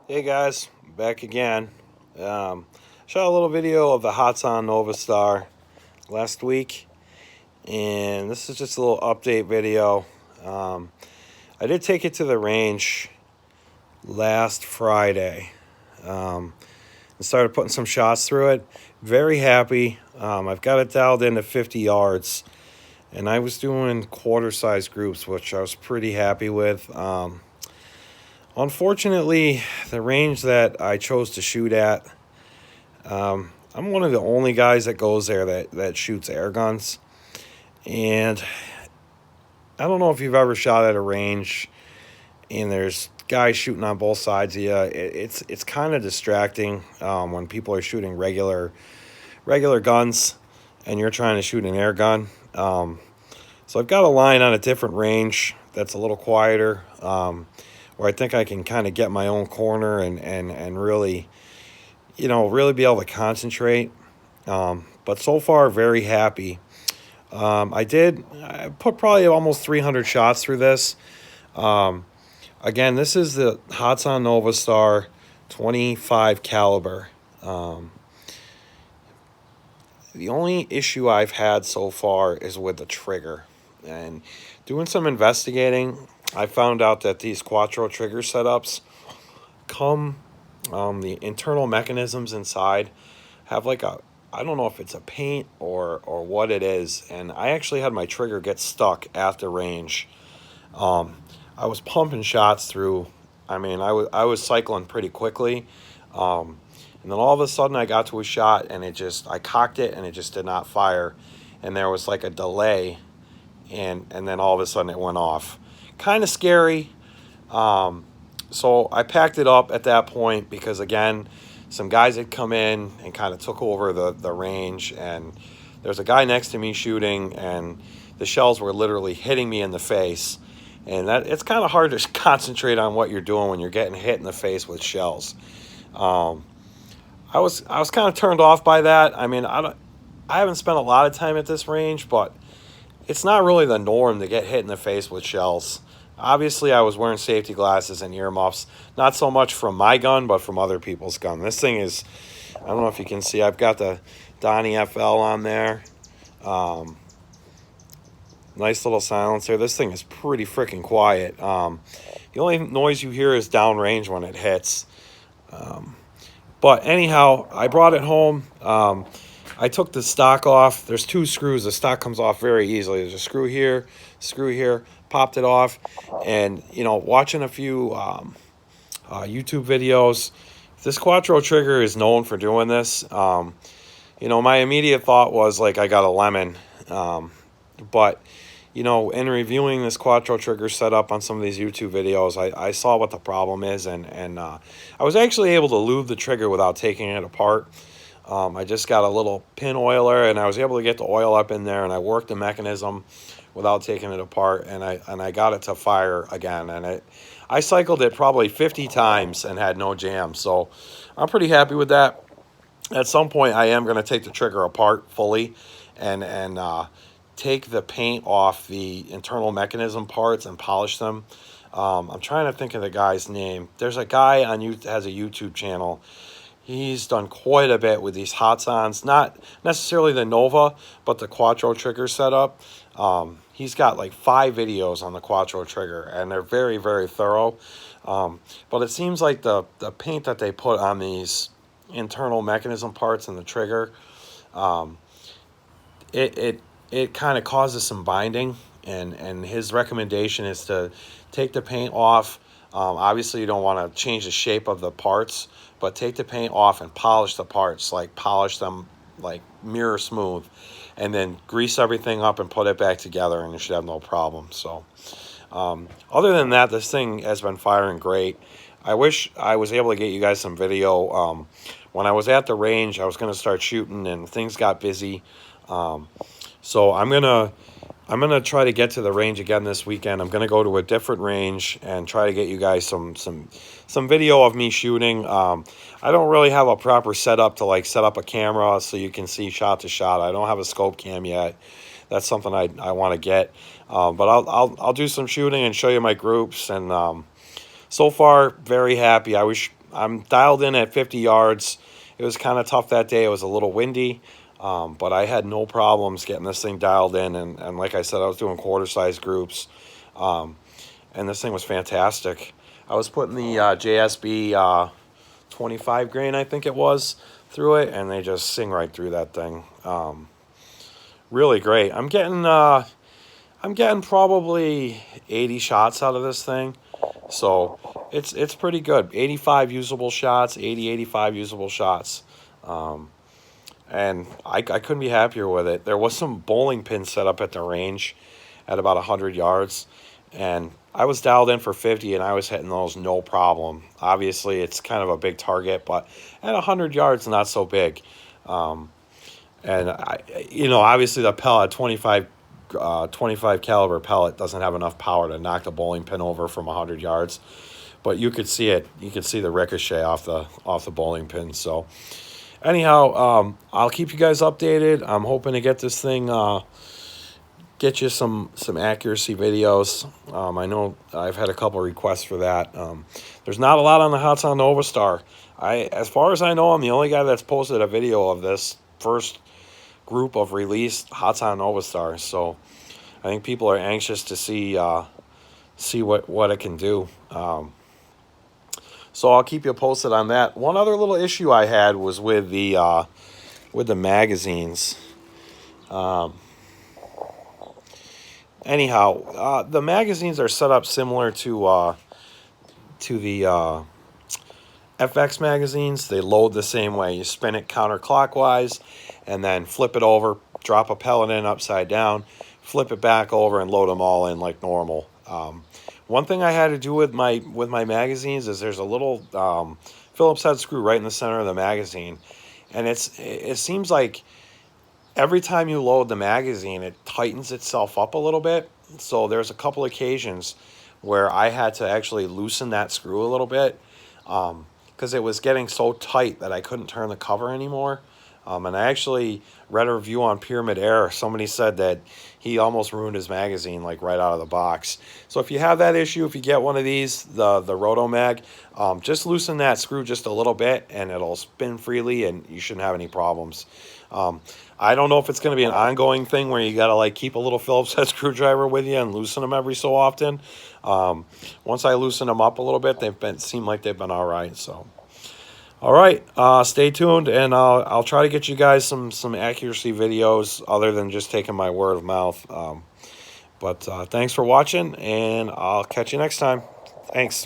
Hey guys, back again. Shot a little video of the Hatsan Novastar last week, and this is just a little update video. I did take it to the range last Friday and started putting some shots through it. Very happy. I've got it dialed into 50 yards, and I was doing quarter-size groups, which I was pretty happy with. Unfortunately, the range that I chose to shoot at, I'm one of the only guys that goes there that shoots air guns. And I don't know if you've ever shot at a range and there's guys shooting on both sides of you. It's kind of distracting when people are shooting regular guns and you're trying to shoot an air gun. So I've got a line on a different range that's a little quieter, where I think I can kind of get my own corner and really, really be able to concentrate. But so far, very happy. I put probably almost 300 shots through this. Again, this is the Hatsan Novastar 25 caliber. The only issue I've had so far is with the trigger. And doing some investigating, I found out that these Quattro trigger setups the internal mechanisms inside have like I don't know if it's a paint or what it is, and I actually had my trigger get stuck at the range. I was pumping shots through. I mean, I was cycling pretty quickly, and then all of a sudden I got to a shot and I cocked it and it just did not fire, and there was like a delay, and then all of a sudden it went off. Kind of scary. So I packed it up at that point because, again, some guys had come in and kind of took over the range, and there's a guy next to me shooting, and the shells were literally hitting me in the face. And it's kind of hard to concentrate on what you're doing when you're getting hit in the face with shells. I was kind of turned off by that. I mean, I haven't spent a lot of time at this range, but it's not really the norm to get hit in the face with shells. Obviously, I was wearing safety glasses and earmuffs, not so much from my gun, but from other people's gun. This thing is, I don't know if you can see, I've got the Donnie FL on there. Nice little silencer. This thing is pretty freaking quiet. The only noise you hear is downrange when it hits. But anyhow, I brought it home. I took the stock off. There's two screws. The stock comes off very easily. There's a screw here, popped it off. And, watching a few YouTube videos, this Quattro trigger is known for doing this. My immediate thought was, like, I got a lemon. But, in reviewing this Quattro trigger setup on some of these YouTube videos, I saw what the problem is. And I was actually able to lube the trigger without taking it apart. I just got a little pin oiler, and I was able to get the oil up in there, and I worked the mechanism without taking it apart, and I got it to fire again. And I cycled it probably 50 times and had no jam. So I'm pretty happy with that. At some point, I am going to take the trigger apart fully and take the paint off the internal mechanism parts and polish them. I'm trying to think of the guy's name. There's a guy has a YouTube channel. He's done quite a bit with these Hatsans, not necessarily the Nova, but the Quattro trigger setup. He's got like 5 videos on the Quattro trigger, and they're very, very thorough. But it seems like the paint that they put on these internal mechanism parts in the trigger, it kind of causes some binding, and his recommendation is to take the paint off. Obviously, you don't want to change the shape of the parts, but take the paint off and polish the parts, like polish them like mirror smooth, and then grease everything up and put it back together, and you should have no problem. So other than that, this thing has been firing great. I wish I was able to get you guys some video. When I was at the range, I was going to start shooting, and things got busy. So I'm gonna try to get to the range again this weekend. I'm gonna go to a different range and try to get you guys some video of me shooting. I don't really have a proper setup to like set up a camera so you can see shot to shot. I don't have a scope cam yet. That's something I want to get. But I'll do some shooting and show you my groups. And so far, very happy. I wish I'm dialed in at 50 yards. It was kind of tough that day. It was a little windy, but I had no problems getting this thing dialed in. And like I said, I was doing quarter-size groups, um, and this thing was fantastic. I was putting the JSB 25 grain, I think it was, through it, and they just sing right through that thing. Really great. I'm getting probably 80 shots out of this thing. So it's pretty good. 85 usable shots, 85 usable shots. And I couldn't be happier with it. There was some bowling pins set up at the range at about 100 yards. And I was dialed in for 50, and I was hitting those no problem. Obviously, it's kind of a big target, but at 100 yards, not so big. And obviously the pellet, 25 caliber pellet, doesn't have enough power to knock the bowling pin over from 100 yards. But you could see it. You could see the ricochet off the bowling pin. So anyhow, I'll keep you guys updated. I'm hoping to get this thing, get you some accuracy videos. I know I've had a couple requests for that. There's not a lot on the Hatsan Novastar. As far as I know, I'm the only guy that's posted a video of this first group of released Hatsan Novastar. So I think people are anxious to see what it can do. So I'll keep you posted on that. One other little issue I had was with the magazines. Anyhow, the magazines are set up similar to the FX magazines. They load the same way. You spin it counterclockwise, and then flip it over, drop a pellet in upside down, flip it back over, and load them all in like normal. One thing I had to do with my magazines is there's a little Phillips head screw right in the center of the magazine, and it seems like every time you load the magazine, it tightens itself up a little bit. So there's a couple occasions where I had to actually loosen that screw a little bit, because it was getting so tight that I couldn't turn the cover anymore. And I actually read a review on Pyramid Air. Somebody said that he almost ruined his magazine like right out of the box. So if you have that issue, if you get one of these, the Roto Mag, just loosen that screw just a little bit and it'll spin freely and you shouldn't have any problems. I don't know if it's going to be an ongoing thing where you got to like keep a little Phillips head screwdriver with you and loosen them every so often. Once I loosen them up a little bit, seem like they've been all right. So. All right, stay tuned, and I'll try to get you guys some accuracy videos other than just taking my word of mouth. But thanks for watching, and I'll catch you next time. Thanks.